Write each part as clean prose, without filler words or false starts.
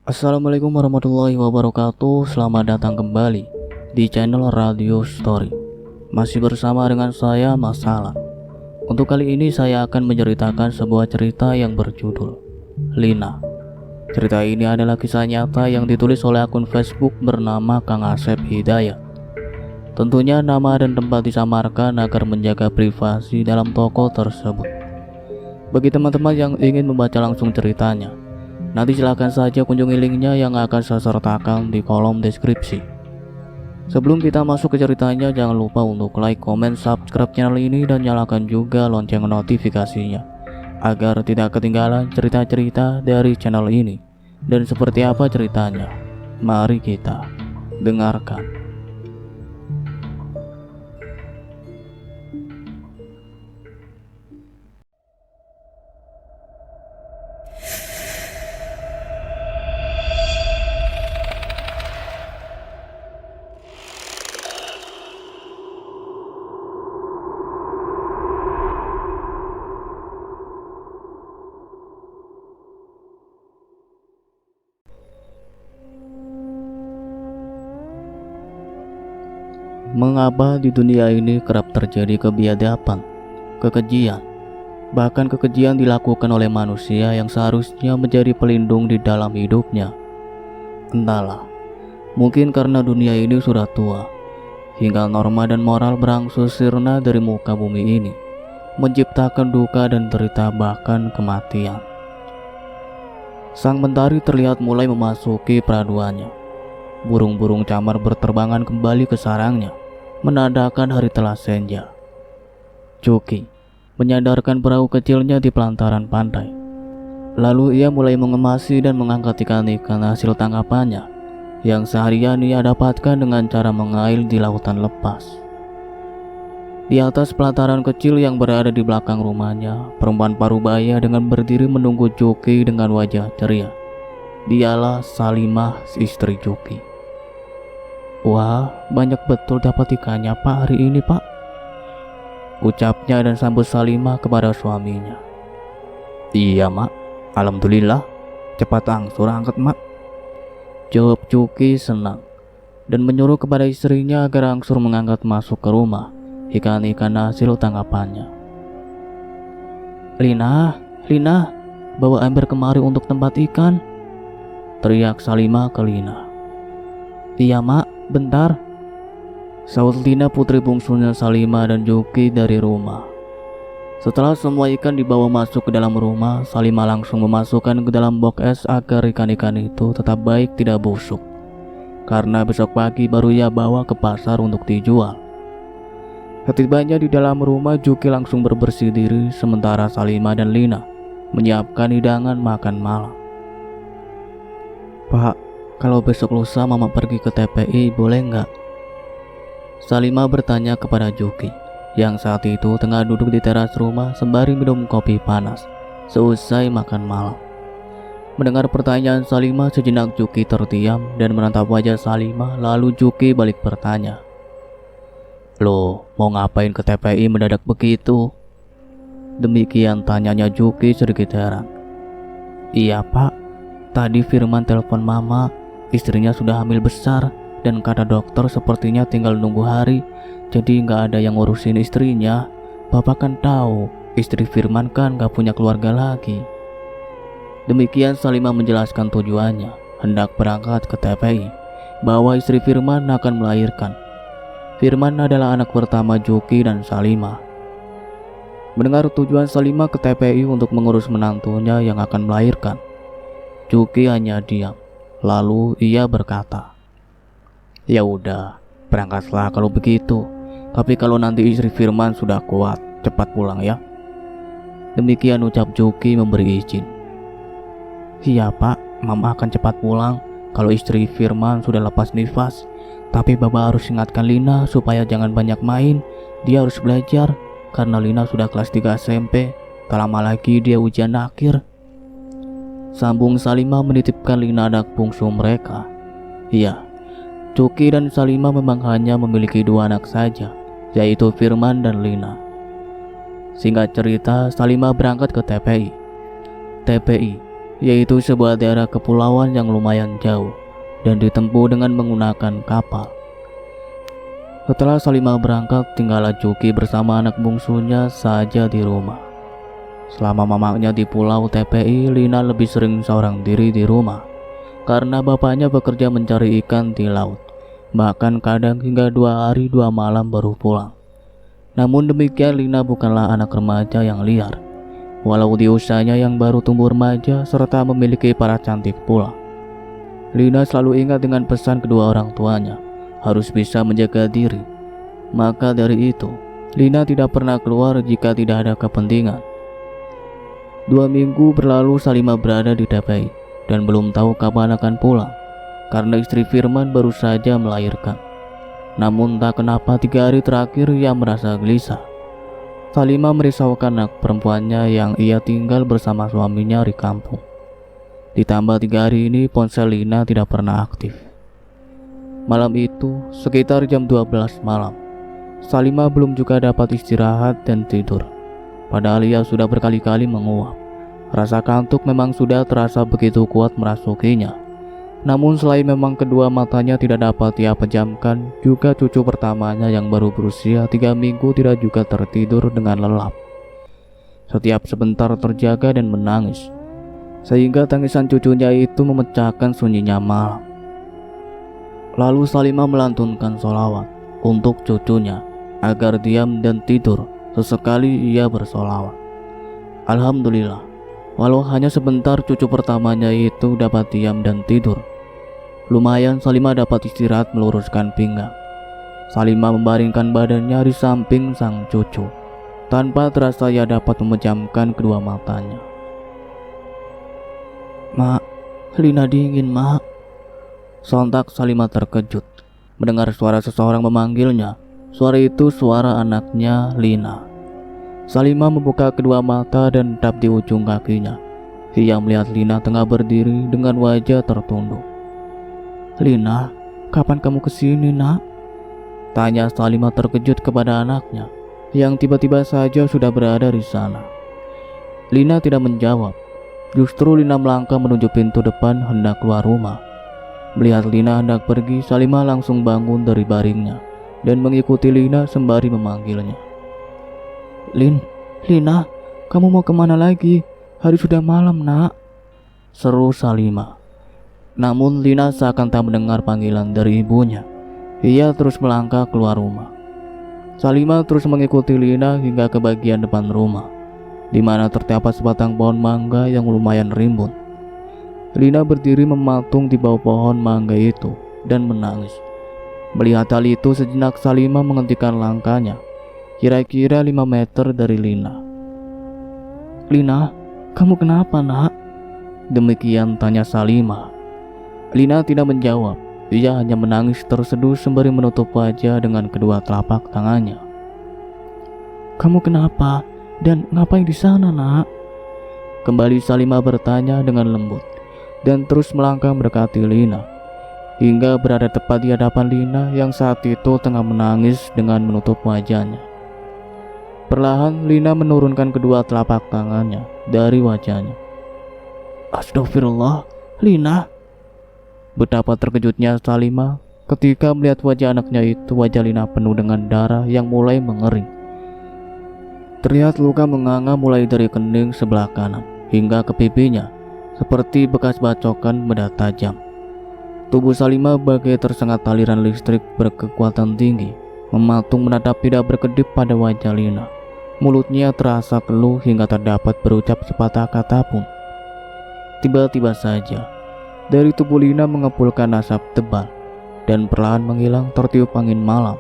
Assalamualaikum warahmatullahi wabarakatuh. Selamat datang kembali di channel Radio Story. Masih bersama dengan saya, Mas Salah. Untuk kali ini saya akan menceritakan sebuah cerita yang berjudul Lina. Cerita ini adalah kisah nyata yang ditulis oleh akun Facebook bernama Kang Asep Hidayat. Tentunya nama dan tempat disamarkan agar menjaga privasi dalam toko tersebut. Bagi teman-teman yang ingin membaca langsung ceritanya, nanti silahkan saja kunjungi linknya yang akan saya sertakan di kolom deskripsi. Sebelum kita masuk ke ceritanya, jangan lupa untuk like, comment, subscribe channel ini dan nyalakan juga lonceng notifikasinya agar tidak ketinggalan cerita-cerita dari channel ini. Dan seperti apa ceritanya? Mari kita dengarkan. Mengapa di dunia ini kerap terjadi kebiadaban, kekejian, bahkan kekejian dilakukan oleh manusia yang seharusnya menjadi pelindung di dalam hidupnya? Entahlah, mungkin karena dunia ini sudah tua, hingga norma dan moral berangsur sirna dari muka bumi ini, menciptakan duka dan derita bahkan kematian. Sang mentari terlihat mulai memasuki peraduannya. Burung-burung camar berterbangan kembali ke sarangnya, menandakan hari telah senja. Juki menyandarkan perahu kecilnya di pelantaran pantai. Lalu ia mulai mengemasi dan mengangkat ikan-ikan hasil tangkapannya yang seharian ia dapatkan dengan cara mengail di lautan lepas. Di atas pelataran kecil yang berada di belakang rumahnya, perempuan parubaya dengan berdiri menunggu Juki dengan wajah ceria. Dialah Salimah, istri Juki. "Wah, banyak betul dapat ikannya Pak hari ini Pak," ucapnya dan sambut Salimah kepada suaminya. "Iya Mak, Alhamdulillah, cepat angsur angkat Mak," jawab Juki senang dan menyuruh kepada istrinya agar angsur mengangkat masuk ke rumah ikan-ikan hasil tangkapannya. Lina, bawa ember kemari untuk tempat ikan," teriak Salimah ke Lina. "Iya Mak, bentar," saut Lina, putri bungsunya Salimah dan Juki dari rumah. Setelah semua ikan dibawa masuk ke dalam rumah, Salimah langsung memasukkan ke dalam box es agar ikan-ikan itu tetap baik tidak busuk, karena besok pagi baru ia bawa ke pasar untuk dijual. Ketibanya di dalam rumah, Juki langsung berbersih diri sementara Salimah dan Lina menyiapkan hidangan makan malam. "Pak, kalau besok lusa Mama pergi ke TPI boleh nggak?" Salimah bertanya kepada Juki yang saat itu tengah duduk di teras rumah sembari minum kopi panas seusai makan malam. Mendengar pertanyaan Salimah, sejenak Juki terdiam dan menatap wajah Salimah, lalu Juki balik bertanya, "Loh, mau ngapain ke TPI mendadak begitu?" Demikian tanyanya Juki sedikit heran. "Iya Pak, tadi Firman telepon Mama, istrinya sudah hamil besar dan kata dokter sepertinya tinggal nunggu hari, jadi nggak ada yang ngurusin istrinya. Bapak kan tahu, istri Firman kan nggak punya keluarga lagi." Demikian Salimah menjelaskan tujuannya hendak berangkat ke TPI, bahwa istri Firman akan melahirkan. Firman adalah anak pertama Juki dan Salimah. Mendengar tujuan Salimah ke TPI untuk mengurus menantunya yang akan melahirkan, Juki hanya diam. Lalu ia berkata, "Ya udah, berangkatlah kalau begitu. Tapi kalau nanti istri Firman sudah kuat, cepat pulang ya." Demikian ucap Juki memberi izin. "Iya Pak, Mama akan cepat pulang kalau istri Firman sudah lepas nifas. Tapi Bapak harus ingatkan Lina supaya jangan banyak main. Dia harus belajar karena Lina sudah kelas 3 SMP. Tak lama lagi dia ujian akhir," sambung Salimah menitipkan Lina anak bungsu mereka. Iya, Juki dan Salimah memang hanya memiliki 2 anak saja, yaitu Firman dan Lina. Singkat cerita, Salimah berangkat ke TPI. TPI yaitu sebuah daerah kepulauan yang lumayan jauh dan ditempuh dengan menggunakan kapal. Setelah Salimah berangkat, tinggallah Juki bersama anak bungsunya saja di rumah. Selama mamanya di pulau TPI, Lina lebih sering seorang diri di rumah karena bapaknya bekerja mencari ikan di laut. Bahkan kadang hingga 2 hari 2 malam baru pulang. Namun demikian, Lina bukanlah anak remaja yang liar. Walau di usianya yang baru tumbuh remaja serta memiliki para cantik pula, Lina selalu ingat dengan pesan kedua orang tuanya, harus bisa menjaga diri. Maka dari itu, Lina tidak pernah keluar jika tidak ada kepentingan. 2 minggu berlalu, Salimah berada di TPI dan belum tahu kapan akan pulang karena istri Firman baru saja melahirkan. Namun tak kenapa 3 hari terakhir ia merasa gelisah. Salimah merisaukan anak perempuannya yang ia tinggal bersama suaminya di kampung. Ditambah 3 hari ini ponsel Lina tidak pernah aktif. Malam itu sekitar jam 12 malam, Salimah belum juga dapat istirahat dan tidur. Padahal ia sudah berkali-kali menguap. Rasa kantuk memang sudah terasa begitu kuat merasukinya. Namun selain memang kedua matanya tidak dapat ia pejamkan, juga cucu pertamanya yang baru berusia 3 minggu tidak juga tertidur dengan lelap. Setiap sebentar terjaga dan menangis, sehingga tangisan cucunya itu memecahkan sunyinya malam. Lalu Salimah melantunkan sholawat untuk cucunya agar diam dan tidur. Sesekali ia bersolawat. Alhamdulillah, walau hanya sebentar cucu pertamanya itu dapat diam dan tidur. Lumayan Salimah dapat istirahat meluruskan pinggang. Salimah membaringkan badannya di samping sang cucu. Tanpa terasa ia dapat memejamkan kedua matanya. "Mak, Lina dingin, Mak." Sontak Salimah terkejut mendengar suara seseorang memanggilnya. Suara itu suara anaknya, Lina. Salimah membuka kedua mata dan tap di ujung kakinya. Ia melihat Lina tengah berdiri dengan wajah tertunduk. "Lina, kapan kamu kesini, Nak?" tanya Salimah terkejut kepada anaknya yang tiba-tiba saja sudah berada di sana. Lina tidak menjawab. Justru Lina melangkah menuju pintu depan hendak keluar rumah. Melihat Lina hendak pergi, Salimah langsung bangun dari baringnya dan mengikuti Lina sembari memanggilnya. Lina, kamu mau kemana lagi? Hari sudah malam, Nak," seru Salimah. Namun Lina seakan tak mendengar panggilan dari ibunya. Ia terus melangkah keluar rumah. Salimah terus mengikuti Lina hingga ke bagian depan rumah, di mana terdapat sebatang pohon mangga yang lumayan rimbun. Lina berdiri mematung di bawah pohon mangga itu dan menangis. Melihat hal itu, sejenak Salimah menghentikan langkahnya, kira-kira 5 meter dari Lina. "Lina, kamu kenapa, Nak?" demikian tanya Salimah. Lina tidak menjawab. Ia hanya menangis terseduh sembari menutup wajah dengan kedua telapak tangannya. "Kamu kenapa? Dan ngapain di sana, Nak?" kembali Salimah bertanya dengan lembut, dan terus melangkah mendekati Lina hingga berada tepat di hadapan Lina yang saat itu tengah menangis dengan menutup wajahnya. Perlahan Lina menurunkan kedua telapak tangannya dari wajahnya. "Astagfirullah, Lina." Betapa terkejutnya Salimah ketika melihat wajah anaknya itu. Wajah Lina penuh dengan darah yang mulai mengering. Terlihat luka menganga mulai dari kening sebelah kanan hingga ke pipinya, seperti bekas bacokan benda tajam. Tubuh Salimah bagai tersengat aliran listrik berkekuatan tinggi, mematung menatap tidak berkedip pada wajah Lina. Mulutnya terasa keluh hingga tak dapat berucap sepatah kata pun. Tiba-tiba saja dari tubuh Lina mengepulkan asap tebal dan perlahan menghilang tertiup angin malam.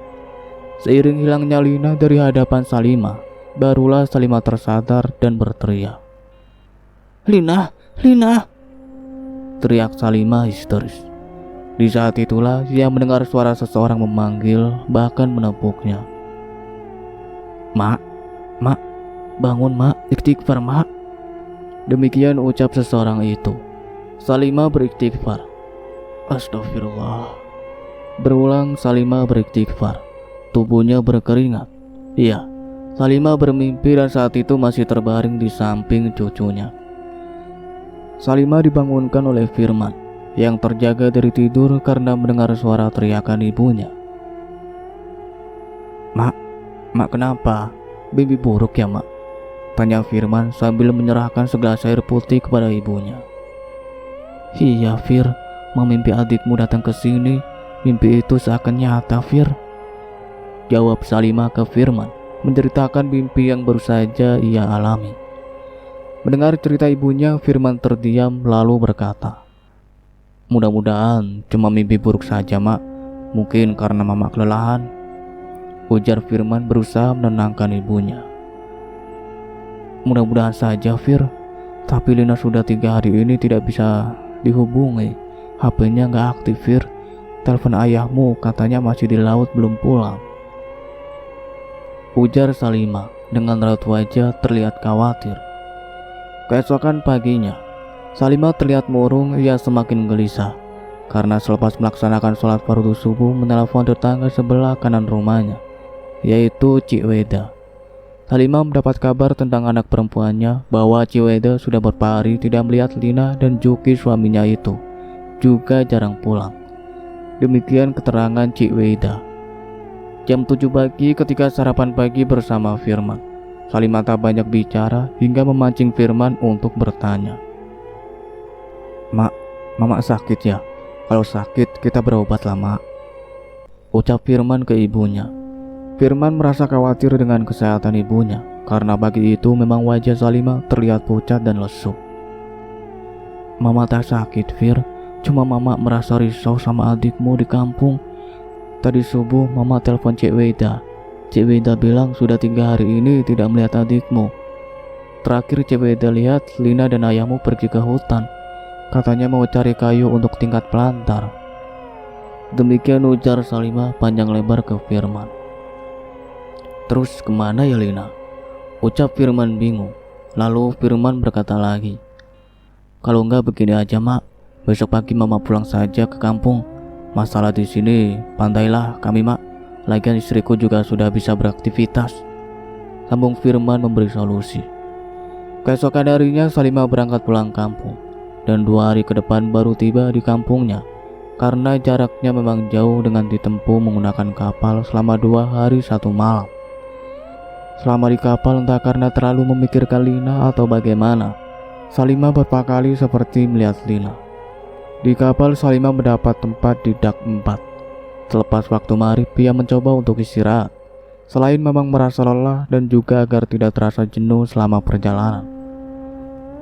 Seiring hilangnya Lina dari hadapan Salimah, barulah Salimah tersadar dan berteriak. Lina!" teriak Salimah histeris. Di saat itulah ia mendengar suara seseorang memanggil, bahkan menepuknya. Mak, bangun, Mak, istighfar, Mak." Demikian ucap seseorang itu. Salimah beristighfar. Astagfirullah. Berulang Salimah beristighfar. Tubuhnya berkeringat. Iya, Salimah bermimpi dan saat itu masih terbaring di samping cucunya. Salimah dibangunkan oleh Firman yang terjaga dari tidur karena mendengar suara teriakan ibunya. Mak kenapa? Mimpi buruk ya mak? Tanya Firman sambil menyerahkan segelas air putih kepada ibunya. Iya Fir, mimpi adikmu datang ke sini. Mimpi itu seakan nyata Fir, jawab Salimah ke Firman, menceritakan mimpi yang baru saja ia alami. Mendengar cerita ibunya, Firman terdiam lalu berkata, mudah-mudahan cuma mimpi buruk saja mak, mungkin karena mama kelelahan, ujar Firman berusaha menenangkan ibunya. Mudah-mudahan saja Fir, tapi Lina sudah 3 hari ini tidak bisa dihubungi. HP-nya nggak aktif Fir. Telepon ayahmu katanya masih di laut belum pulang, ujar Salimah dengan raut wajah terlihat khawatir. Keesokan paginya, Salimah terlihat murung. Ia semakin gelisah karena selepas melaksanakan sholat fardu subuh menelepon tetangga sebelah kanan rumahnya, yaitu Cik Weda. Salimah mendapat kabar tentang anak perempuannya bahwa Cik Weda sudah beberapa hari tidak melihat Lina dan Juki suaminya itu juga jarang pulang. Demikian keterangan Cik Weda. Jam 7 pagi ketika sarapan pagi bersama Firman, Salimah tak banyak bicara hingga memancing Firman untuk bertanya. Mak, mama sakit ya? Kalau sakit kita berobatlah mak, ucap Firman ke ibunya. Firman merasa khawatir dengan kesehatan ibunya karena pagi itu memang wajah Salimah terlihat pucat dan lesu. Mama tak sakit Fir, cuma mama merasa risau sama adikmu di kampung. Tadi subuh mama telepon Cik Weda. Cik Weda bilang sudah 3 hari ini tidak melihat adikmu. Terakhir Cik Weda lihat Lina dan ayahmu pergi ke hutan. Katanya mau cari kayu untuk tingkat pelantar. Demikian ujar Salimah panjang lebar ke Firman. Terus kemana ya Lina? Ucap Firman bingung. Lalu Firman berkata lagi, kalau enggak begini aja mak, besok pagi mama pulang saja ke kampung. Masalah di sini pantailah kami mak. Lagian istriku juga sudah bisa beraktivitas, sambung Firman memberi solusi. Keesokan harinya Salimah berangkat pulang kampung, dan 2 hari ke depan baru tiba di kampungnya karena jaraknya memang jauh dengan ditempuh menggunakan kapal selama 2 hari 1 malam. Selama di kapal entah karena terlalu memikirkan Lina atau bagaimana, Salimah beberapa kali seperti melihat Lina. Di kapal Salimah mendapat tempat di dak 4. Selepas waktu maghrib ia mencoba untuk istirahat, selain memang merasa lelah dan juga agar tidak terasa jenuh selama perjalanan.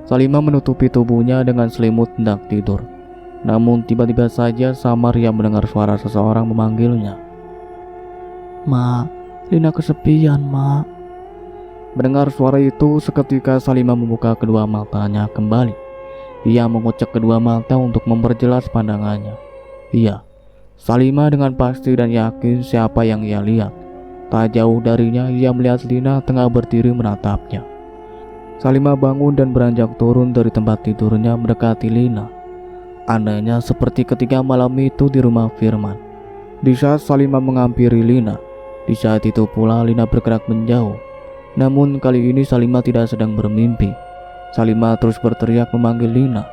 Salimah menutupi tubuhnya dengan selimut hendak tidur. Namun tiba-tiba saja samar ia mendengar suara seseorang memanggilnya. Ma, Lina kesepian ma. Mendengar suara itu seketika Salimah membuka kedua matanya kembali. Ia mengucek kedua mata untuk memperjelas pandangannya. Iya, Salimah dengan pasti dan yakin siapa yang ia lihat. Tak jauh darinya ia melihat Lina tengah berdiri menatapnya. Salimah bangun dan beranjak turun dari tempat tidurnya mendekati Lina. Anehnya seperti ketika malam itu di rumah Firman. Di saat Salimah menghampiri Lina, di saat itu pula Lina bergerak menjauh. Namun kali ini Salimah tidak sedang bermimpi. Salimah terus berteriak memanggil Lina.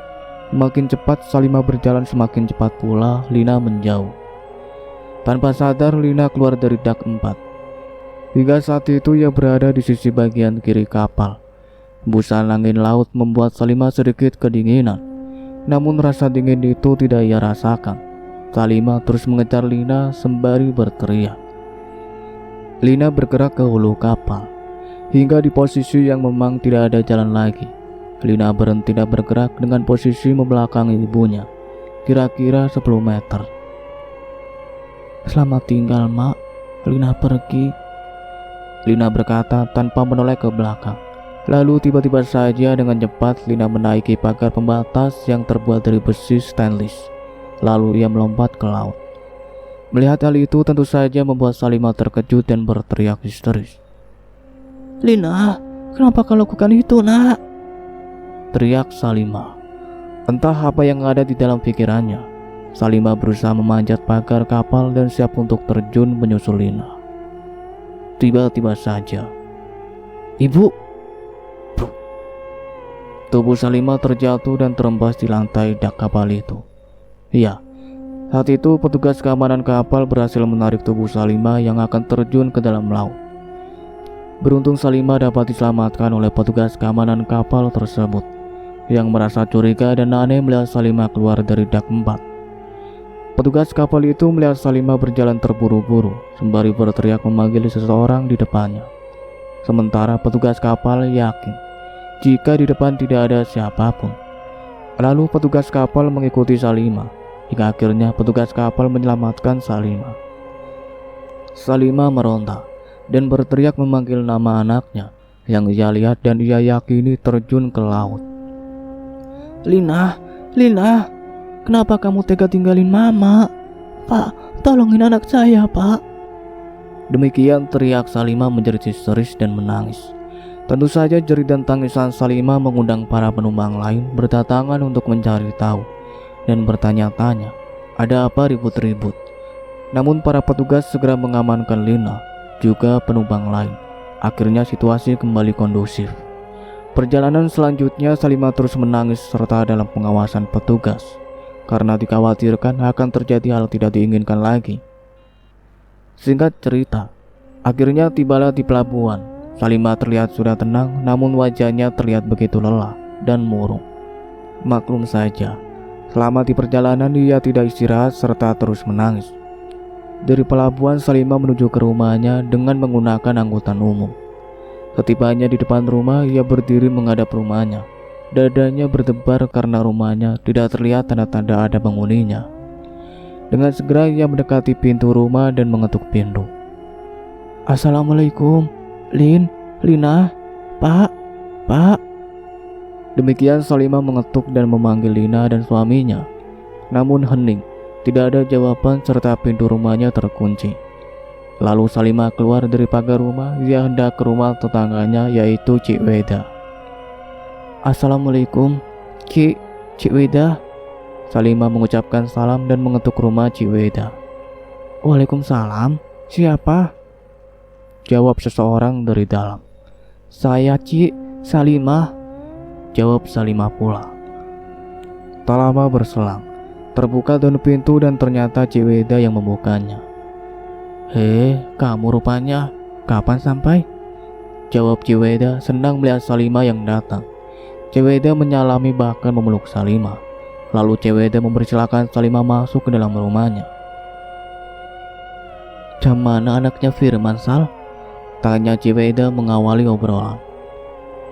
Makin cepat Salimah berjalan, semakin cepat pula Lina menjauh. Tanpa sadar Lina keluar dari dak 4. Hingga saat itu ia berada di sisi bagian kiri kapal. Hembusan angin laut membuat Salimah sedikit kedinginan. Namun rasa dingin itu tidak ia rasakan. Salimah terus mengejar Lina sembari berteriak. Lina bergerak ke hulu kapal. Hingga di posisi yang memang tidak ada jalan lagi, Lina berhenti dan bergerak dengan posisi membelakangi ibunya, kira-kira 10 meter. Selamat tinggal mak, Lina pergi, Lina berkata tanpa menoleh ke belakang. Lalu tiba-tiba saja dengan cepat Lina menaiki pagar pembatas yang terbuat dari besi stainless. Lalu ia melompat ke laut. Melihat hal itu tentu saja membuat Salimah terkejut dan berteriak histeris. Lina, kenapa kau lakukan itu nak? Teriak Salimah. Entah apa yang ada di dalam pikirannya. Salimah berusaha memanjat pagar kapal dan siap untuk terjun menyusul Lina. Tiba-tiba saja, Ibu! Tubuh Salimah terjatuh dan terembas di lantai dak kapal itu. Iya, saat itu petugas keamanan kapal berhasil menarik tubuh Salimah yang akan terjun ke dalam laut. Beruntung Salimah dapat diselamatkan oleh petugas keamanan kapal tersebut yang merasa curiga dan aneh melihat Salimah keluar dari dak 4. Petugas kapal itu melihat Salimah berjalan terburu-buru sembari berteriak memanggil seseorang di depannya. Sementara petugas kapal yakin jika di depan tidak ada siapapun. Lalu petugas kapal mengikuti Salimah hingga akhirnya petugas kapal menyelamatkan Salimah. Salimah meronta dan berteriak memanggil nama anaknya yang ia lihat dan ia yakini terjun ke laut. "Lina, Lina, kenapa kamu tega tinggalin mama? Pak, tolongin anak saya, Pak." Demikian teriak Salimah menjerit histeris dan menangis. Tentu saja jerit dan tangisan Salimah mengundang para penumpang lain berdatangan untuk mencari tahu dan bertanya-tanya, ada apa ribut-ribut. Namun para petugas segera mengamankan Lina juga penumpang lain. Akhirnya situasi kembali kondusif. Perjalanan selanjutnya Salimah terus menangis serta dalam pengawasan petugas karena dikhawatirkan akan terjadi hal tidak diinginkan lagi. Singkat cerita, akhirnya tibalah di pelabuhan. Salimah terlihat sudah tenang, namun wajahnya terlihat begitu lelah dan murung. Maklum saja, selama di perjalanan ia tidak istirahat serta terus menangis. Dari pelabuhan Salimah menuju ke rumahnya dengan menggunakan angkutan umum. Setibanya di depan rumah, ia berdiri menghadap rumahnya. Dadanya berdebar karena rumahnya tidak terlihat tanda-tanda ada penghuninya. Dengan segera ia mendekati pintu rumah dan mengetuk pintu. "Assalamualaikum, Lina, Pak. Demikian Salimah mengetuk dan memanggil Lina dan suaminya. Namun hening, tidak ada jawaban serta pintu rumahnya terkunci. Lalu Salimah keluar dari pagar rumah. Ia hendak ke rumah tetangganya yaitu Cik Weda. "Assalamualaikum, Cik Weda." Salimah mengucapkan salam dan mengetuk rumah Cik Weda. "Waalaikumsalam, siapa?" jawab seseorang dari dalam. "Saya Cik Salimah," jawab Salimah pula. Tak lama berselang, terbuka daun pintu dan ternyata Cik Weda yang membukanya. Kamu rupanya, kapan sampai?" jawab Cik Weda senang melihat Salimah yang datang. Cik Weda menyalami bahkan memeluk Salimah. Lalu Cik Weda mempersilahkan Salimah masuk ke dalam rumahnya. "Jam mana anaknya Firman, Sal?" tanya Cik Weda mengawali obrolan.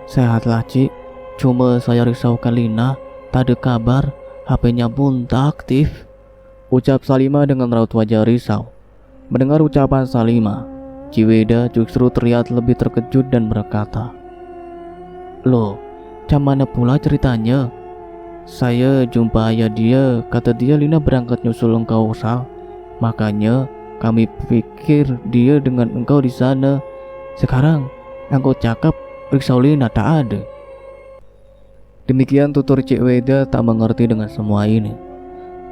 "Sehatlah Cik, cuma saya risaukan Lina, tak ada kabar, HP-nya pun tak aktif," ucap Salimah dengan raut wajah risau. Mendengar ucapan Salimah, Cik Weda justru terlihat lebih terkejut dan berkata, "Loh, jam mana pula ceritanya? Saya jumpa ayah dia, kata dia Lina berangkat nyusul engkau, Sal. Makanya kami pikir dia dengan engkau di sana. Sekarang engkau cakap periksa Lina tak ada." Demikian tutur Cik Weda tak mengerti dengan semua ini.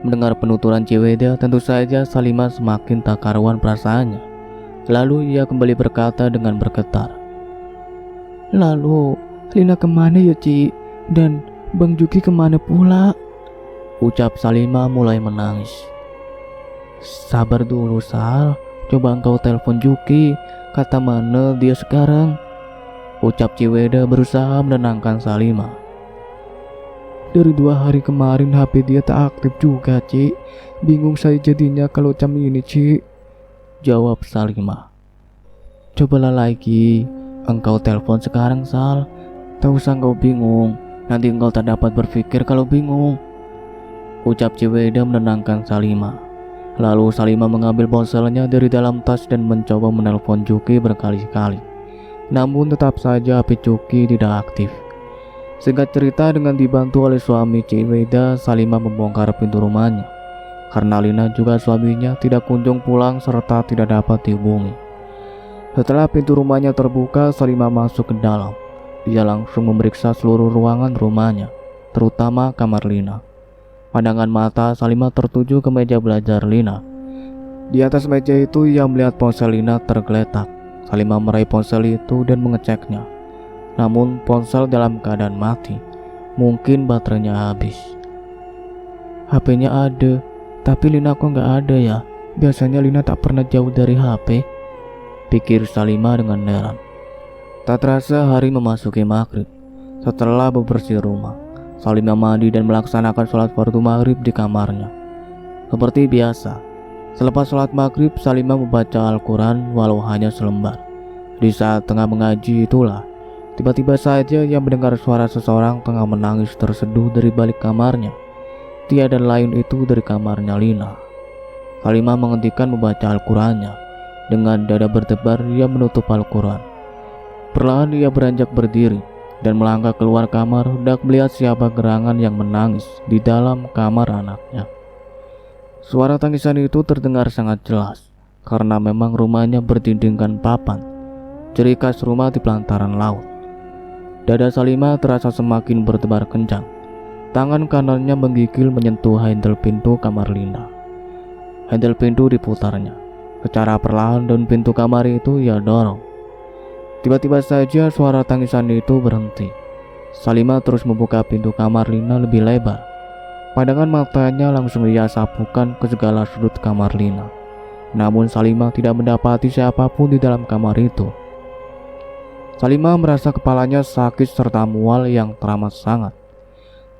Mendengar penuturan Cik Weda, tentu saja Salimah semakin tak karuan perasaannya. Lalu ia kembali berkata dengan bergetar, "Lalu Lina kemana ya Cik? Dan Bang Juki kemana pula?" ucap Salimah mulai menangis. "Sabar dulu Sal, coba engkau telepon Juki, kata mana dia sekarang," ucap Cik Weda berusaha menenangkan Salimah. "Dari 2 hari kemarin HP dia tak aktif juga Cik. Bingung saya jadinya kalau jam ini Cik," jawab Salimah. "Cobalah lagi, engkau telepon sekarang Sal. Tak usah engkau bingung, nanti engkau tak dapat berpikir kalau bingung," ucap Cik Weda menenangkan Salimah. Lalu Salimah mengambil ponselnya dari dalam tas dan mencoba menelpon Juki berkali-kali. Namun tetap saja HP Juki tidak aktif. Singkat cerita, dengan dibantu oleh suami Cik Weda, Salimah membongkar pintu rumahnya. Karena Lina juga suaminya tidak kunjung pulang serta tidak dapat dihubungi. Setelah pintu rumahnya terbuka, Salimah masuk ke dalam. Dia langsung memeriksa seluruh ruangan rumahnya, terutama kamar Lina. Pandangan mata Salimah tertuju ke meja belajar Lina. Di atas meja itu ia melihat ponsel Lina tergeletak. Salimah meraih ponsel itu dan mengeceknya. Namun ponsel dalam keadaan mati. Mungkin baterainya habis. HP-nya ada, tapi Lina kok nggak ada ya? Biasanya Lina tak pernah jauh dari HP, pikir Salimah dengan heran. Tak terasa hari memasuki maghrib. Setelah bebersih rumah, Salimah mandi dan melaksanakan sholat fardu maghrib di kamarnya. Seperti biasa, selepas sholat maghrib, Salimah membaca Al-Quran walau hanya selembar. Di saat tengah mengaji itulah, tiba-tiba saja ia mendengar suara seseorang tengah menangis terseduh dari balik kamarnya. Tiada lain itu dari kamarnya Lina. Salimah menghentikan membaca Al-Qurannya. Dengan dada berdebar, ia menutup Al-Quran. Perlahan ia beranjak berdiri dan melangkah keluar kamar hendak melihat siapa gerangan yang menangis di dalam kamar anaknya. Suara tangisan itu terdengar sangat jelas karena memang rumahnya berdindingkan papan, ciri khas rumah di pelantaran laut. Dada Salimah terasa semakin berdebar kencang. Tangan kanannya menggigil menyentuh handle pintu kamar Lina. Handle pintu diputarnya. Secara perlahan dan pintu kamar itu ia dorong. Tiba-tiba saja suara tangisan itu berhenti. Salimah terus membuka pintu kamar Lina lebih lebar. Pandangan matanya langsung ia sapukan ke segala sudut kamar Lina. Namun Salimah tidak mendapati siapapun di dalam kamar itu. Salimah merasa kepalanya sakit serta mual yang teramat sangat.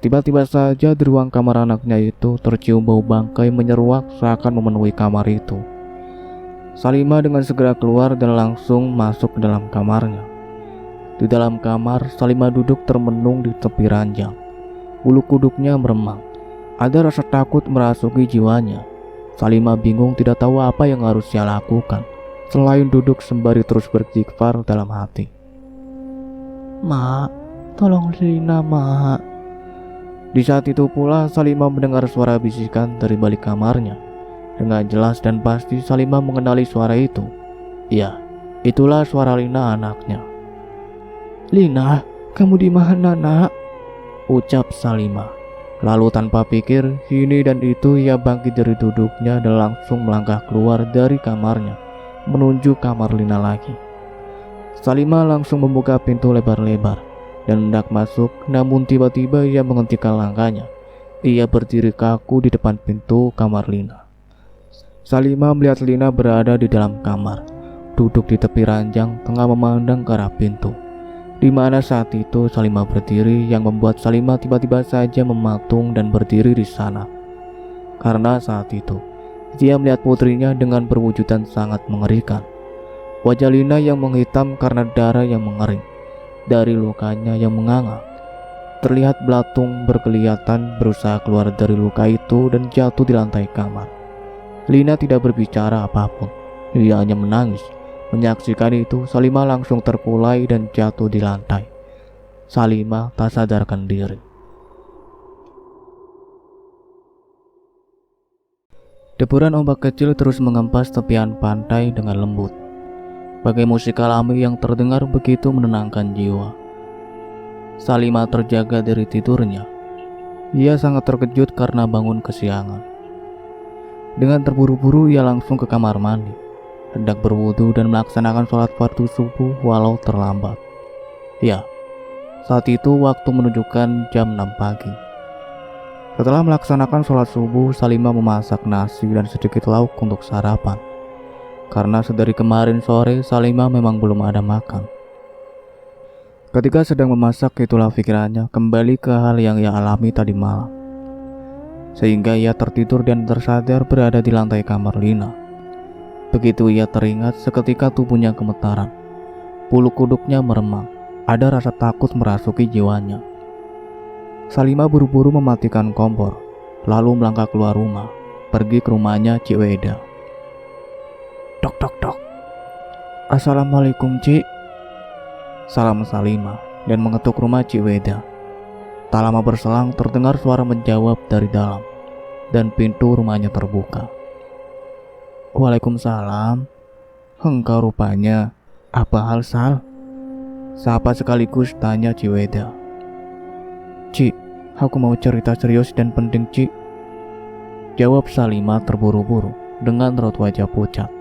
Tiba-tiba saja di ruang kamar anaknya itu tercium bau bangkai menyeruak seakan memenuhi kamar itu. Salimah dengan segera keluar dan langsung masuk ke dalam kamarnya. Di dalam kamar, Salimah duduk termenung di tepi ranjang. Bulu kuduknya meremang. Ada rasa takut merasuki jiwanya. Salimah bingung tidak tahu apa yang harus ia lakukan selain duduk sembari terus beristighfar dalam hati. "Mak, tolong Lina, Mak." Di saat itu pula Salimah mendengar suara bisikan dari balik kamarnya. Dengan jelas dan pasti Salimah mengenali suara itu. Iya, itulah suara Lina anaknya. "Lina, kamu di mana, Nak?" ucap Salimah. Lalu tanpa pikir ini dan itu ia bangkit dari duduknya dan langsung melangkah keluar dari kamarnya menuju kamar Lina lagi. Salimah langsung membuka pintu lebar-lebar dan hendak masuk, namun tiba-tiba ia menghentikan langkahnya. Ia berdiri kaku di depan pintu kamar Lina. Salimah melihat Lina berada di dalam kamar, duduk di tepi ranjang tengah memandang ke arah pintu. Di mana saat itu Salimah berdiri yang membuat Salimah tiba-tiba saja mematung dan berdiri di sana. Karena saat itu dia melihat putrinya dengan perwujudan sangat mengerikan. Wajah Lina yang menghitam karena darah yang mengering. Dari lukanya yang menganga, terlihat belatung berkelihatan berusaha keluar dari luka itu dan jatuh di lantai kamar. Lina tidak berbicara apapun, ia hanya menangis. Menyaksikan itu, Salimah langsung terkulai dan jatuh di lantai. Salimah tak sadarkan diri. Deburan ombak kecil terus mengempas tepian pantai dengan lembut. Bagai musik alami yang terdengar begitu menenangkan jiwa. Salimah terjaga dari tidurnya. Ia sangat terkejut karena bangun kesiangan. Dengan terburu-buru ia langsung ke kamar mandi, hendak berwudu dan melaksanakan sholat fardu subuh walau terlambat. Ya, saat itu waktu menunjukkan jam 6 pagi. Setelah melaksanakan sholat subuh, Salimah memasak nasi dan sedikit lauk untuk sarapan. Karena sedari kemarin sore Salimah memang belum ada makan. Ketika sedang memasak, itulah pikirannya kembali ke hal yang ia alami tadi malam. Sehingga ia tertidur dan tersadar berada di lantai kamar Lina. Begitu ia teringat, seketika tubuhnya gemetaran. Bulu kuduknya meremang. Ada rasa takut merasuki jiwanya. Salimah buru-buru mematikan kompor, lalu melangkah keluar rumah, pergi ke rumahnya Cik Weda. "Dok, dok, dok." "Assalamualaikum, Cik." Salam Salimah dan mengetuk rumah Cik Weda. Tak lama berselang terdengar suara menjawab dari dalam dan pintu rumahnya terbuka. "Waalaikumsalam. Engkau rupanya. Apa hal, Sal?" Sapa sekaligus tanya Cik Weda. "Cik, aku mau cerita serius dan penting, Cik," jawab Salimah terburu-buru dengan raut wajah pucat.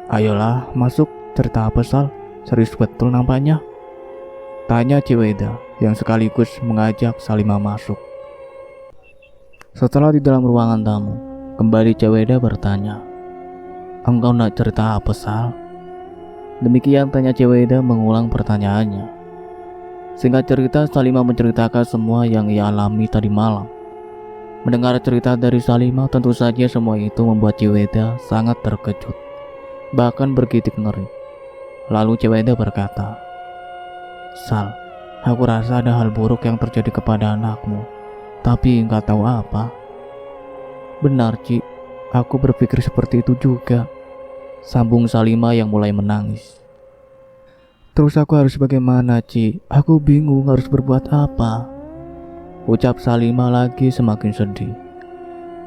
"Ayolah masuk, cerita apa, Sal? Serius betul nampaknya?" tanya Cik Weda yang sekaligus mengajak Salimah masuk. Setelah di dalam ruangan tamu, kembali Ceweda bertanya, "Engkau nak cerita apa, Sal?" Demikian tanya Ceweda mengulang pertanyaannya. Singkat cerita, Salimah menceritakan semua yang ia alami tadi malam. Mendengar cerita dari Salimah, tentu saja semua itu membuat Ceweda sangat terkejut, bahkan bergidik ngeri. Lalu Ceweda berkata, "Sal, aku rasa ada hal buruk yang terjadi kepada anakmu, tapi nggak tahu apa." "Benar, Ci, aku berpikir seperti itu juga," sambung Salimah yang mulai menangis. "Terus aku harus bagaimana, Ci? Aku bingung harus berbuat apa," ucap Salimah lagi semakin sedih.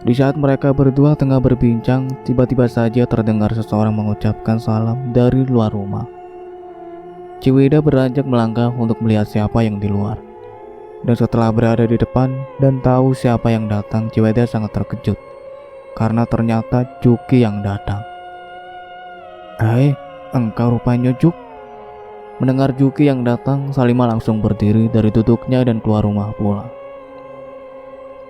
Di saat mereka berdua tengah berbincang, tiba-tiba saja terdengar seseorang mengucapkan salam dari luar rumah. Ceweda beranjak melangkah untuk melihat siapa yang di luar. Dan setelah berada di depan dan tahu siapa yang datang, Ceweda sangat terkejut karena ternyata Juki yang datang. "Hai, engkau rupanya Juk." Mendengar Juki yang datang, Salimah langsung berdiri dari duduknya dan keluar rumah pula.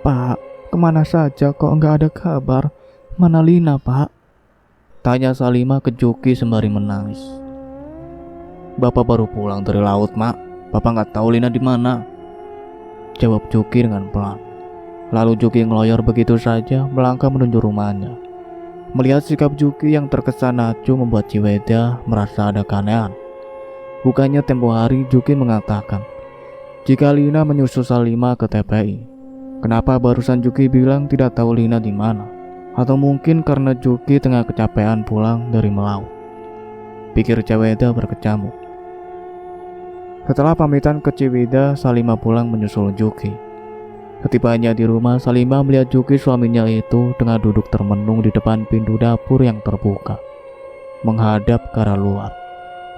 "Pak, kemana saja kok enggak ada kabar? Mana Lina, Pak?" tanya Salimah ke Juki sembari menangis. "Bapak baru pulang dari laut, Mak. Bapak nggak tahu Lina di mana," jawab Juki dengan pelan. Lalu Juki ngeloyor begitu saja melangkah menuju rumahnya. Melihat sikap Juki yang terkesan acuh membuat Ceweda merasa ada keanehan. Bukannya tempo hari Juki mengatakan jika Lina menyusul Salimah ke TPI. Kenapa barusan Juki bilang tidak tahu Lina di mana? Atau mungkin karena Juki tengah kecapean pulang dari melaut? Pikir Ceweda berkecamuk. Setelah pamitan ke Ceweda, Salimah pulang menyusul Juki. Ketibanya di rumah, Salimah melihat Juki suaminya itu tengah duduk termenung di depan pintu dapur yang terbuka, menghadap ke arah luar,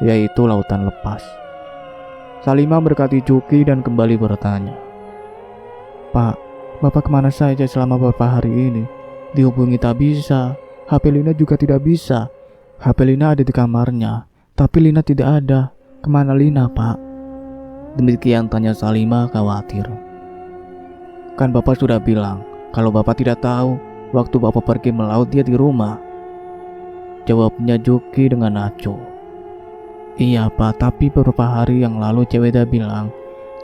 yaitu lautan lepas. Salimah berkati Juki dan kembali bertanya, "Pak, Bapak kemana saja selama beberapa hari ini? Dihubungi tak bisa, HP Lina juga tidak bisa. HP Lina ada di kamarnya, tapi Lina tidak ada. Kemana Lina, Pak?" Demikian tanya Salimah khawatir. "Kan Bapak sudah bilang, kalau Bapak tidak tahu, waktu Bapak pergi melaut dia di rumah," jawabnya Juki dengan acuh. "Iya, Pak, tapi beberapa hari yang lalu Ceweda bilang,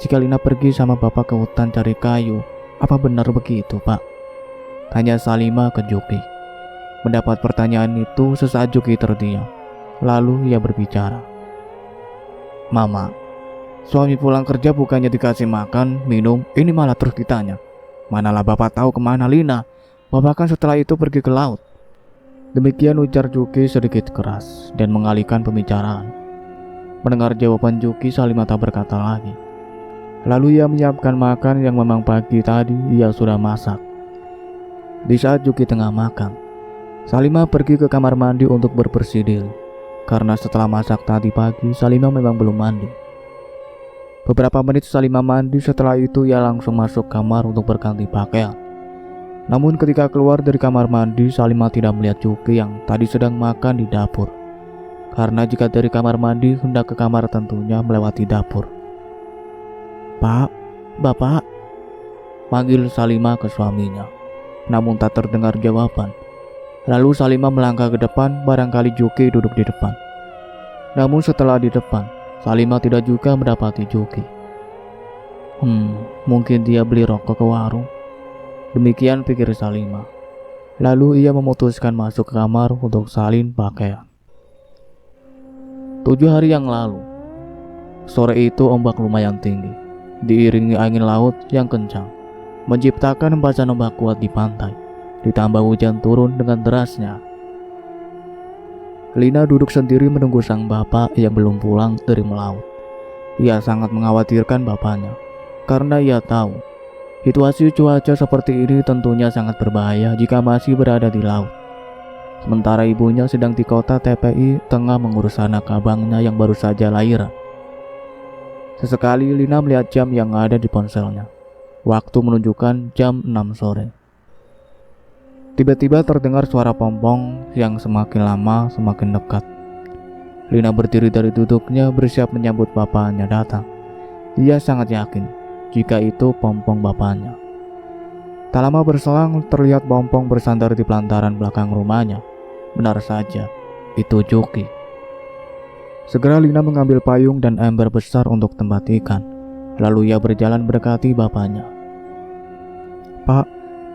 jika Lina pergi sama Bapak ke hutan cari kayu. Apa benar begitu, Pak?" tanya Salimah ke Juki. Mendapat pertanyaan itu, sesaat Juki terdiam. Lalu ia berbicara, "Mama, suami pulang kerja bukannya dikasih makan, minum, ini malah terus ditanya. Manalah Bapak tahu kemana Lina? Bapak kan setelah itu pergi ke laut." Demikian ujar Juki sedikit keras dan mengalihkan pembicaraan. Mendengar jawaban Juki, Salimah tak berkata lagi. Lalu ia menyiapkan makan yang memang pagi tadi ia sudah masak. Di saat Juki tengah makan, Salimah pergi ke kamar mandi untuk berbersih diri. Karena setelah masak tadi pagi, Salimah memang belum mandi. Beberapa menit Salimah mandi, setelah itu ia langsung masuk kamar untuk berganti pakaian. Namun ketika keluar dari kamar mandi, Salimah tidak melihat Juki yang tadi sedang makan di dapur. Karena jika dari kamar mandi hendak ke kamar tentunya melewati dapur. "Pak, Bapak," panggil Salimah ke suaminya. Namun tak terdengar jawaban. Lalu Salimah melangkah ke depan, barangkali Juki duduk di depan. Namun setelah di depan, Salimah tidak juga mendapati Juki. Mungkin dia beli rokok ke warung. Demikian pikir Salimah. Lalu ia memutuskan masuk ke kamar untuk salin pakaian. 7 hari yang lalu, sore itu ombak lumayan tinggi, diiringi angin laut yang kencang, menciptakan hempasan ombak kuat di pantai, ditambah hujan turun dengan derasnya. Lina duduk sendiri menunggu sang bapak yang belum pulang dari melaut. Ia sangat mengkhawatirkan bapaknya, karena ia tahu situasi cuaca seperti ini tentunya sangat berbahaya jika masih berada di laut. Sementara ibunya sedang di kota TPI tengah mengurus anak abangnya yang baru saja lahiran. Sesekali Lina melihat jam yang ada di ponselnya. Waktu menunjukkan jam 6 sore. Tiba-tiba terdengar suara pompong yang semakin lama semakin dekat. Lina berdiri dari duduknya bersiap menyambut bapaknya datang. Ia sangat yakin jika itu Pompong bapaknya. Tak lama berselang terlihat Pompong bersandar di pelantaran belakang rumahnya. Benar saja, itu Juki. Segera Lina mengambil payung dan ember besar untuk tempat ikan. Lalu ia berjalan mendekati bapaknya. "Pak,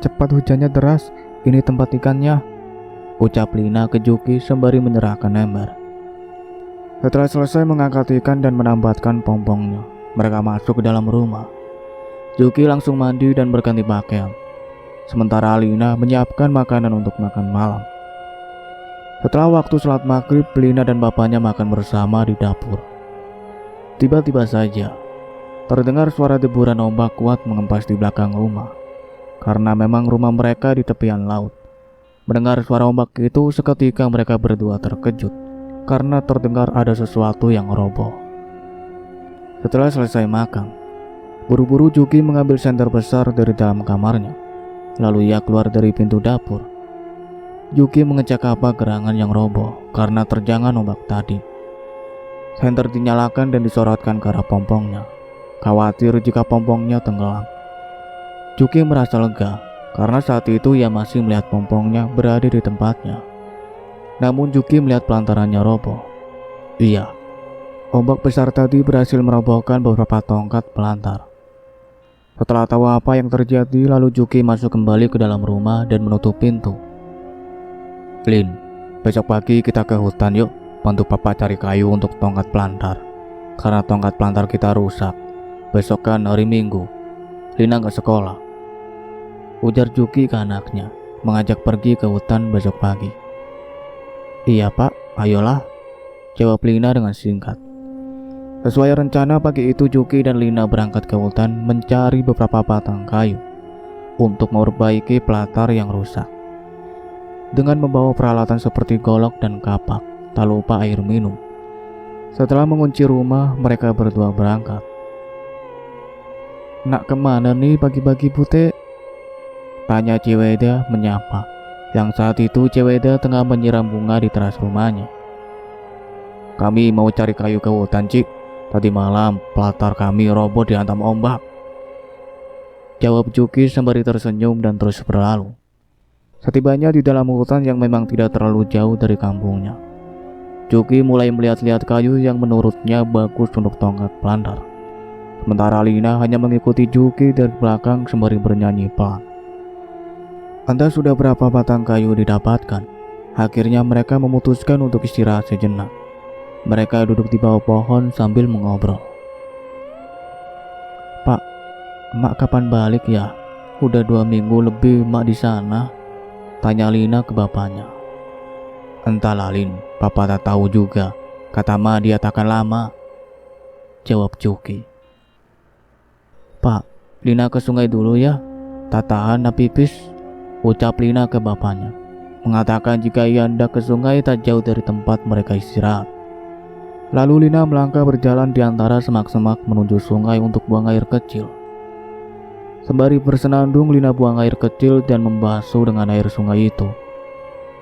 cepat, hujannya deras. Ini tempat ikannya," ucap Lina ke Juki sembari menyerahkan ember. Setelah selesai mengangkat ikan dan menambatkan pompongnya, mereka masuk ke dalam rumah. Juki langsung mandi dan berganti pakaian, sementara Lina menyiapkan makanan untuk makan malam. Setelah waktu sholat maghrib, Lina dan bapaknya makan bersama di dapur. Tiba-tiba saja terdengar suara deburan ombak kuat mengempas di belakang rumah, karena memang rumah mereka di tepian laut. Mendengar suara ombak itu, seketika mereka berdua terkejut karena terdengar ada sesuatu yang roboh. Setelah selesai makan, buru-buru Juki mengambil senter besar dari dalam kamarnya. Lalu ia keluar dari pintu dapur. Juki mengecek apa gerangan yang roboh karena terjangan ombak tadi. Senter dinyalakan dan disorotkan ke arah pompongnya, khawatir jika pompongnya tenggelam. Juki merasa lega karena saat itu ia masih melihat pompongnya berada di tempatnya. Namun Juki melihat pelantarannya roboh. Iya, ombak besar tadi berhasil merobohkan beberapa tongkat pelantar. Setelah tahu apa yang terjadi, lalu Juki masuk kembali ke dalam rumah dan menutup pintu. "Lin, besok pagi kita ke hutan yuk, bantu papa cari kayu untuk tongkat pelantar. Karena tongkat pelantar kita rusak. Besok kan hari Minggu, Lina ke sekolah," ujar Juki ke anaknya, mengajak pergi ke hutan besok pagi. "Iya pak, ayolah," jawab Lina dengan singkat. Sesuai rencana, pagi itu Juki dan Lina berangkat ke hutan mencari beberapa batang kayu untuk memperbaiki pelatar yang rusak. Dengan membawa peralatan seperti golok dan kapak, tak lupa air minum. Setelah mengunci rumah, mereka berdua berangkat. "Nak kemana nih pagi-pagi Bute?" tanya Ceweda menyapa. Yang saat itu Ceweda tengah menyiram bunga di teras rumahnya. "Kami mau cari kayu ke hutan, Cik. Tadi malam pelatar kami roboh dihantam ombak," jawab Juki sembari tersenyum dan terus berlalu. Setibanya di dalam hutan yang memang tidak terlalu jauh dari kampungnya, Juki mulai melihat-lihat kayu yang menurutnya bagus untuk tongkat pelantar. Sementara Lina hanya mengikuti Juki dari belakang sembari bernyanyi pelan. Entah sudah berapa batang kayu didapatkan, akhirnya mereka memutuskan untuk istirahat sejenak. Mereka duduk di bawah pohon sambil mengobrol. "Pak, Mak kapan balik ya? Udah 2 minggu lebih Mak di sana," tanya Lina ke bapaknya. "Entahlah Lin, Papa tak tahu juga. Kata Ma dia takkan lama," jawab Juki. "Pak, Lina ke sungai dulu ya. Tak tahan nak pipis," ucap Lina ke bapaknya, mengatakan jika ia hendak ke sungai tak jauh dari tempat mereka istirahat. Lalu Lina melangkah berjalan di antara semak-semak menuju sungai untuk buang air kecil. Sembari bersenandung, Lina buang air kecil dan membasuh dengan air sungai itu.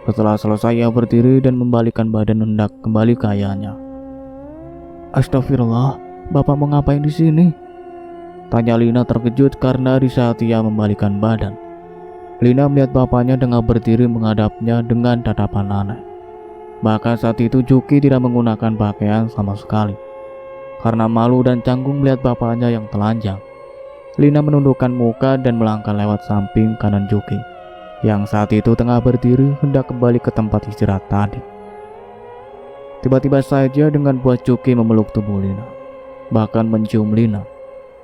Setelah selesai, ia berdiri dan membalikkan badan hendak kembali ke ayahnya. "Astagfirullah, Bapak mau ngapain di sini?" tanya Lina terkejut karena di saat ia membalikkan badan, Lina melihat bapaknya tengah berdiri menghadapnya dengan tatapan aneh. Bahkan saat itu Juki tidak menggunakan pakaian sama sekali. Karena malu dan canggung melihat bapaknya yang telanjang, Lina menundukkan muka dan melangkah lewat samping kanan Juki, yang saat itu tengah berdiri hendak kembali ke tempat istirahat tadi. Tiba-tiba saja dengan buat Juki memeluk tubuh Lina, bahkan mencium Lina.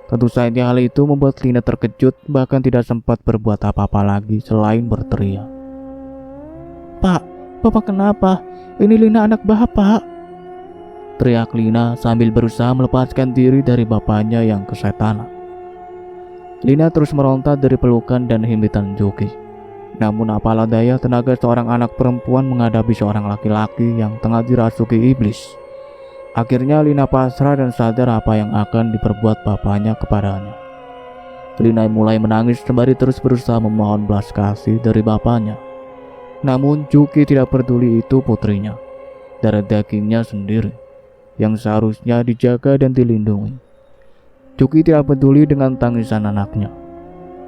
Tentu saja hal itu membuat Lina terkejut, bahkan tidak sempat berbuat apa-apa lagi selain berteriak. "Pak, Bapak kenapa? Ini Lina anak Bapak," teriak Lina sambil berusaha melepaskan diri dari bapaknya yang kesetanan. Lina terus meronta dari pelukan dan himpitan Juki. Namun apalah daya, tenaga seorang anak perempuan menghadapi seorang laki-laki yang tengah dirasuki iblis. Akhirnya Lina pasrah dan sadar apa yang akan diperbuat bapaknya kepadanya. Lina mulai menangis sembari terus berusaha memohon belas kasih dari bapaknya. Namun Juki tidak peduli itu putrinya, darah dagingnya sendiri, yang seharusnya dijaga dan dilindungi. Juki tidak peduli dengan tangisan anaknya.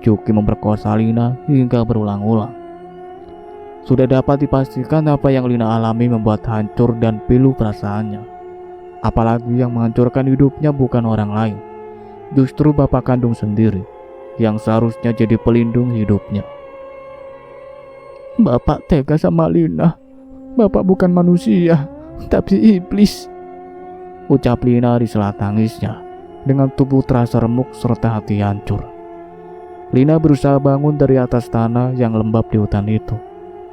Juki memperkosa Lina hingga berulang-ulang. Sudah dapat dipastikan apa yang Lina alami membuat hancur dan pilu perasaannya. Apalagi yang menghancurkan hidupnya bukan orang lain, justru bapak kandung sendiri yang seharusnya jadi pelindung hidupnya. Bapak tega sama Lina. Bapak bukan manusia, tapi iblis, ucap Lina di sela tangisnya dengan tubuh terasa remuk serta hati hancur. Lina berusaha bangun dari atas tanah yang lembab di hutan itu.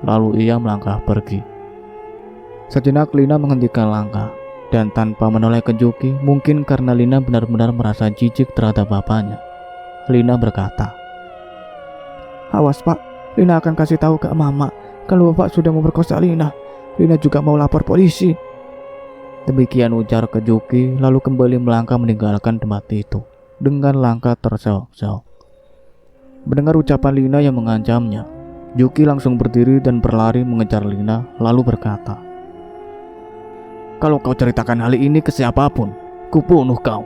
Lalu ia melangkah pergi. Sejenak Lina menghentikan langkah dan tanpa menoleh ke Juki, mungkin karena Lina benar-benar merasa jijik terhadap bapaknya. Lina berkata, "Awas Pak, Lina akan kasih tahu ke Mama kalau Bapak sudah memperkosa Lina. Lina juga mau lapor polisi." Demikian ujar ke Juki, lalu kembali melangkah meninggalkan tempat itu dengan langkah terseok-seok. Mendengar ucapan Lina yang mengancamnya, Juki langsung berdiri dan berlari mengejar Lina, lalu berkata, "Kalau kau ceritakan hal ini ke siapapun, kubunuh kau."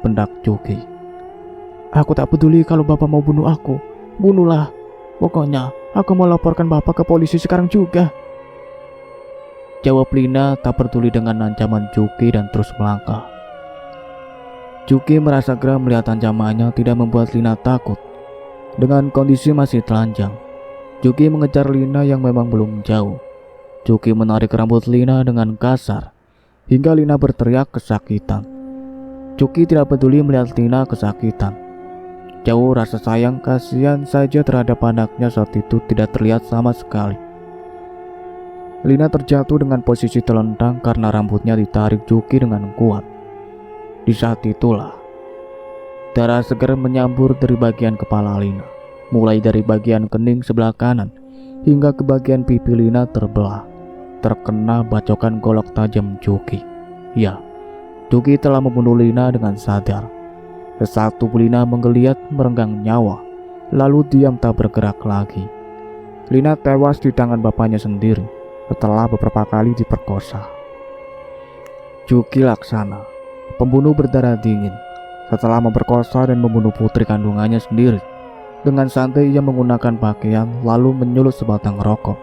Bendak Juki. "Aku tak peduli kalau Bapak mau bunuh aku. Bunuhlah. Pokoknya aku mau laporkan Bapak ke polisi sekarang juga," jawab Lina tak peduli dengan ancaman Juki dan terus melangkah. Juki merasa geram melihat ancamannya tidak membuat Lina takut. Dengan kondisi masih telanjang, Juki mengejar Lina yang memang belum jauh. Juki menarik rambut Lina dengan kasar hingga Lina berteriak kesakitan. Juki tidak peduli melihat Lina kesakitan. Jauh rasa sayang kasihan saja terhadap anaknya saat itu tidak terlihat sama sekali. Lina terjatuh dengan posisi telentang karena rambutnya ditarik Juki dengan kuat. Di saat itulah darah segar menyambur dari bagian kepala Lina, mulai dari bagian kening sebelah kanan hingga ke bagian pipi Lina terbelah, terkena bacokan golok tajam Juki. Ya, Juki telah membunuh Lina dengan sadar. Sesaat tubuh Lina menggeliat merenggang nyawa, lalu diam tak bergerak lagi. Lina tewas di tangan bapaknya sendiri setelah beberapa kali diperkosa. Juki Laksana, pembunuh berdarah dingin, setelah memperkosa dan membunuh putri kandungannya sendiri, dengan santai ia menggunakan pakaian lalu menyulut sebatang rokok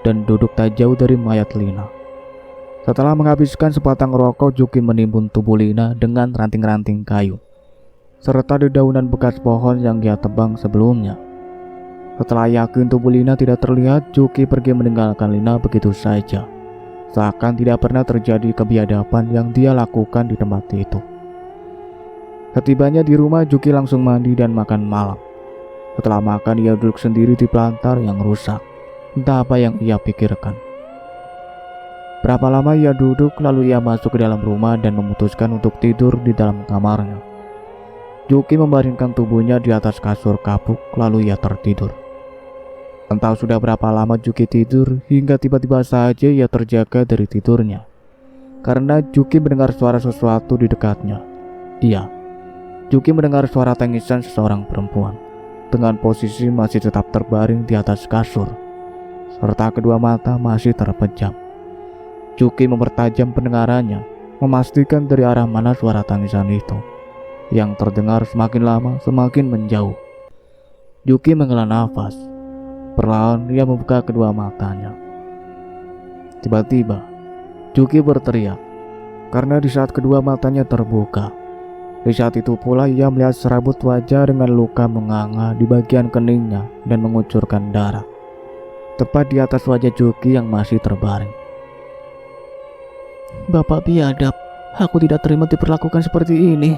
dan duduk tak jauh dari mayat Lina. Setelah menghabiskan sebatang rokok, Juki menimbun tubuh Lina dengan ranting-ranting kayu serta dedaunan bekas pohon yang ia tebang sebelumnya. Setelah yakin tubuh Lina tidak terlihat, Juki pergi meninggalkan Lina begitu saja, seakan tidak pernah terjadi kebiadaban yang dia lakukan di tempat itu. Setibanya di rumah, Juki langsung mandi dan makan malam. Setelah makan, ia duduk sendiri di pelantar yang rusak. Entah apa yang ia pikirkan. Berapa lama ia duduk, lalu ia masuk ke dalam rumah dan memutuskan untuk tidur di dalam kamarnya. Juki membaringkan tubuhnya di atas kasur kapuk, lalu ia tertidur. Entah sudah berapa lama Juki tidur, hingga tiba-tiba saja ia terjaga dari tidurnya, karena Juki mendengar suara sesuatu di dekatnya. Iya, Juki mendengar suara tangisan seseorang perempuan dengan posisi masih tetap terbaring di atas kasur, serta kedua mata masih terpejam. Juki mempertajam pendengarannya, memastikan dari arah mana suara tangisan itu, yang terdengar semakin lama semakin menjauh. Juki menghela nafas. Perlahan ia membuka kedua matanya. Tiba-tiba Juki berteriak karena di saat kedua matanya terbuka, di saat itu pula ia melihat serabut wajah dengan luka menganga di bagian keningnya dan mengucurkan darah, tepat di atas wajah Juki yang masih terbaring. "Bapak biadab, aku tidak terima diperlakukan seperti ini,"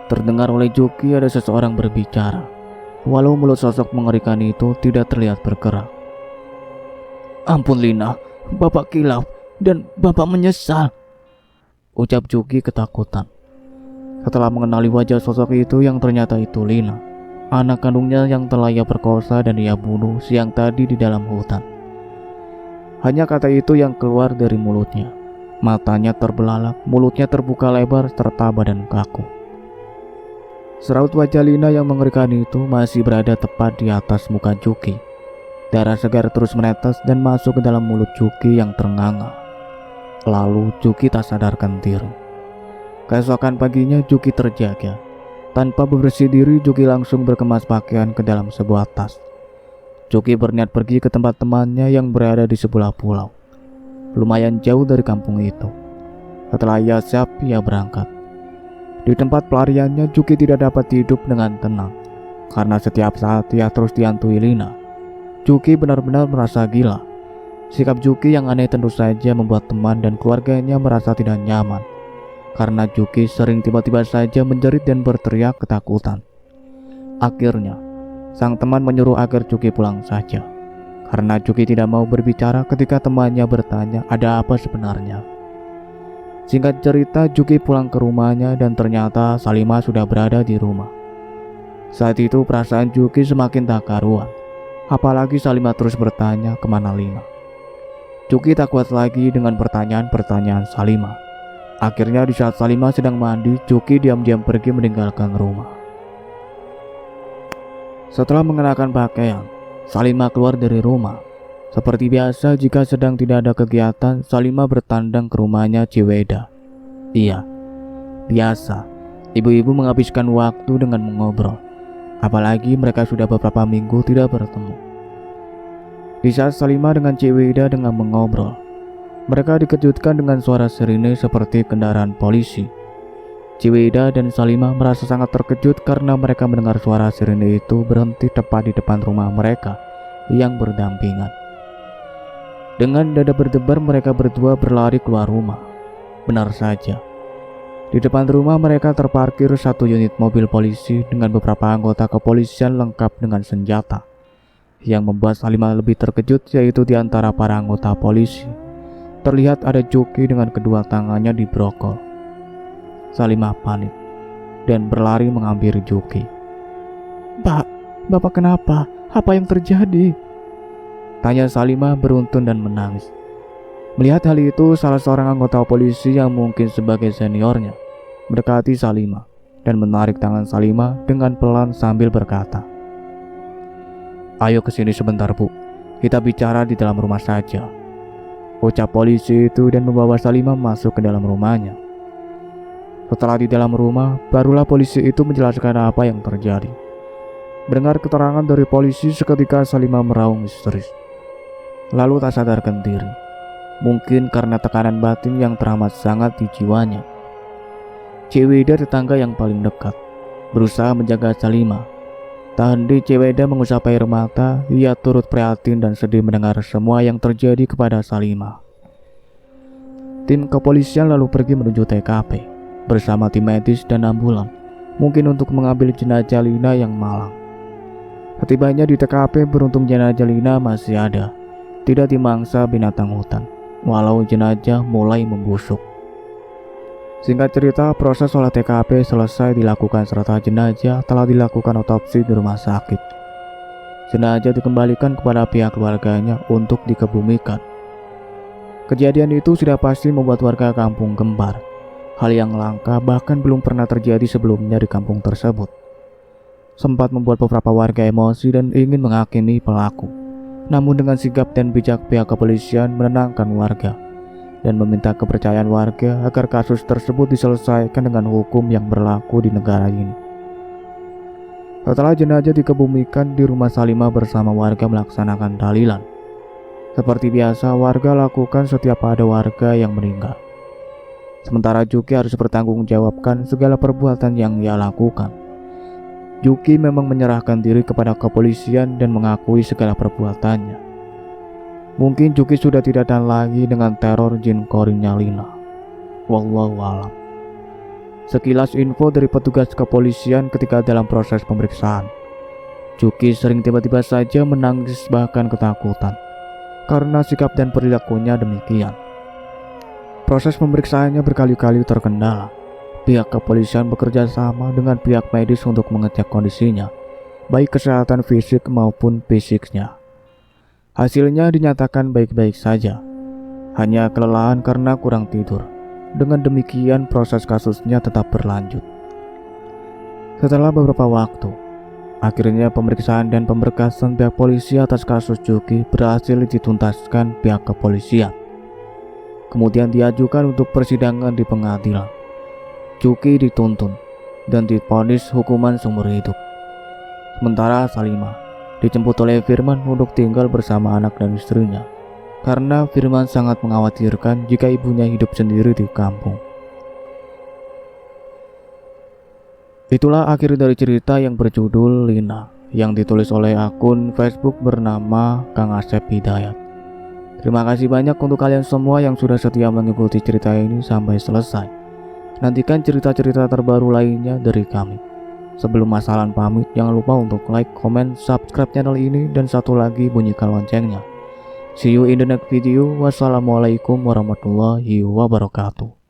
terdengar oleh Juki. Ada seseorang berbicara, walau mulut sosok mengerikan itu tidak terlihat bergerak. "Ampun Lina, Bapak kilaf dan Bapak menyesal," ucap Juki ketakutan. Setelah mengenali wajah sosok itu yang ternyata itu Lina, anak kandungnya yang telah ia perkosa dan ia bunuh siang tadi di dalam hutan. Hanya kata itu yang keluar dari mulutnya. Matanya terbelalak, mulutnya terbuka lebar serta badan kaku. Seraut wajah Lina yang mengerikan itu masih berada tepat di atas muka Juki. Darah segar terus menetes dan masuk ke dalam mulut Juki yang ternganga. Lalu Juki tak sadarkan diri. Keesokan paginya Juki terjaga. Tanpa bebersih diri, Juki langsung berkemas pakaian ke dalam sebuah tas. Juki berniat pergi ke tempat temannya yang berada di sebelah pulau, lumayan jauh dari kampung itu. Setelah ia siap, ia berangkat. Di tempat pelariannya, Juki tidak dapat hidup dengan tenang, karena setiap saat ia terus dihantui Lina. Juki benar-benar merasa gila. Sikap Juki yang aneh tentu saja membuat teman dan keluarganya merasa tidak nyaman, karena Juki sering tiba-tiba saja menjerit dan berteriak ketakutan. Akhirnya, sang teman menyuruh agar Juki pulang saja, karena Juki tidak mau berbicara ketika temannya bertanya ada apa sebenarnya. Singkat cerita, Juki pulang ke rumahnya dan ternyata Salima sudah berada di rumah. Saat itu perasaan Juki semakin tak karuan, apalagi Salima terus bertanya kemana Lina. Juki tak kuat lagi dengan pertanyaan-pertanyaan Salima. Akhirnya di saat Salima sedang mandi, Juki diam-diam pergi meninggalkan rumah. Setelah mengenakan pakaian, Salima keluar dari rumah. Seperti biasa, jika sedang tidak ada kegiatan, Salima bertandang ke rumahnya Ciweda. Iya, biasa, ibu-ibu menghabiskan waktu dengan mengobrol. Apalagi mereka sudah beberapa minggu tidak bertemu. Di saat Salima dengan Ciweda dengan mengobrol, mereka dikejutkan dengan suara sirine seperti kendaraan polisi. Ciweda dan Salima merasa sangat terkejut karena mereka mendengar suara sirine itu berhenti tepat di depan rumah mereka yang berdampingan. Dengan dada berdebar, mereka berdua berlari keluar rumah. Benar saja, di depan rumah mereka terparkir satu unit mobil polisi dengan beberapa anggota kepolisian lengkap dengan senjata. Yang membuat Salima lebih terkejut yaitu di antara para anggota polisi terlihat ada Juki dengan kedua tangannya dibrokol. Salima panik dan berlari menghampiri Juki. "Pak, Bapak kenapa? Apa yang terjadi?" tanya Salima beruntun dan menangis. Melihat hal itu, salah seorang anggota polisi yang mungkin sebagai seniornya mendekati Salima dan menarik tangan Salima dengan pelan sambil berkata, "Ayo kesini sebentar, Bu. Kita bicara di dalam rumah saja," ucap polisi itu dan membawa Salima masuk ke dalam rumahnya. Setelah di dalam rumah, barulah polisi itu menjelaskan apa yang terjadi. Mendengar keterangan dari polisi, seketika Salima meraung histeris, lalu tak sadarkan diri. Mungkin karena tekanan batin yang teramat sangat di jiwanya. Ciweda, tetangga yang paling dekat, berusaha menjaga Salima. Tak henti Ciweda mengusap air mata, ia turut prihatin dan sedih mendengar semua yang terjadi kepada Salima. Tim kepolisian lalu pergi menuju TKP bersama tim medis dan ambulan, mungkin untuk mengambil jenazah Lina yang malang. Setibanya di TKP, beruntung jenazah Lina masih ada, tidak dimangsa binatang hutan, walau jenazah mulai membusuk. Singkat cerita, proses olah TKP selesai dilakukan serta jenazah telah dilakukan otopsi di rumah sakit. Jenazah dikembalikan kepada pihak keluarganya untuk dikebumikan. Kejadian itu sudah pasti membuat warga kampung gembar. Hal yang langka bahkan belum pernah terjadi sebelumnya di kampung tersebut. Sempat membuat beberapa warga emosi dan ingin menghakimi pelaku. Namun dengan sigap dan bijak pihak kepolisian menenangkan warga dan meminta kepercayaan warga agar kasus tersebut diselesaikan dengan hukum yang berlaku di negara ini. Setelah jenazah dikebumikan di rumah Salima bersama warga melaksanakan tahlilan. Seperti biasa warga lakukan setiap ada warga yang meninggal. Sementara Juki harus bertanggung jawabkan segala perbuatan yang ia lakukan. Juki memang menyerahkan diri kepada kepolisian dan mengakui segala perbuatannya. Mungkin Juki sudah tidak tahan lagi dengan teror jin korinnya Lina. Wallahualam. Sekilas info dari petugas kepolisian ketika dalam proses pemeriksaan. Juki sering tiba-tiba saja menangis bahkan ketakutan karena sikap dan perilakunya demikian. Proses pemeriksaannya berkali-kali terkendala. Pihak kepolisian bekerja sama dengan pihak medis untuk mengecek kondisinya, baik kesehatan fisik maupun psikisnya. Hasilnya dinyatakan baik-baik saja, hanya kelelahan karena kurang tidur. Dengan demikian proses kasusnya tetap berlanjut. Setelah beberapa waktu, akhirnya pemeriksaan dan pemberkasan pihak polisi atas kasus Juki berhasil dituntaskan pihak kepolisian. Kemudian diajukan untuk persidangan di pengadilan. Juki dituntun dan divonis hukuman seumur hidup. Sementara Salimah dijemput oleh Firman untuk tinggal bersama anak dan istrinya, karena Firman sangat mengkhawatirkan jika ibunya hidup sendiri di kampung. Itulah akhir dari cerita yang berjudul Lina, yang ditulis oleh akun Facebook bernama Kang Asep Hidayat. Terima kasih banyak untuk kalian semua yang sudah setia mengikuti cerita ini sampai selesai. Nantikan cerita-cerita terbaru lainnya dari kami. Sebelum Masalan pamit, jangan lupa untuk like, comment, subscribe channel ini, dan satu lagi bunyikan loncengnya. See you in the next video. Wassalamualaikum warahmatullahi wabarakatuh.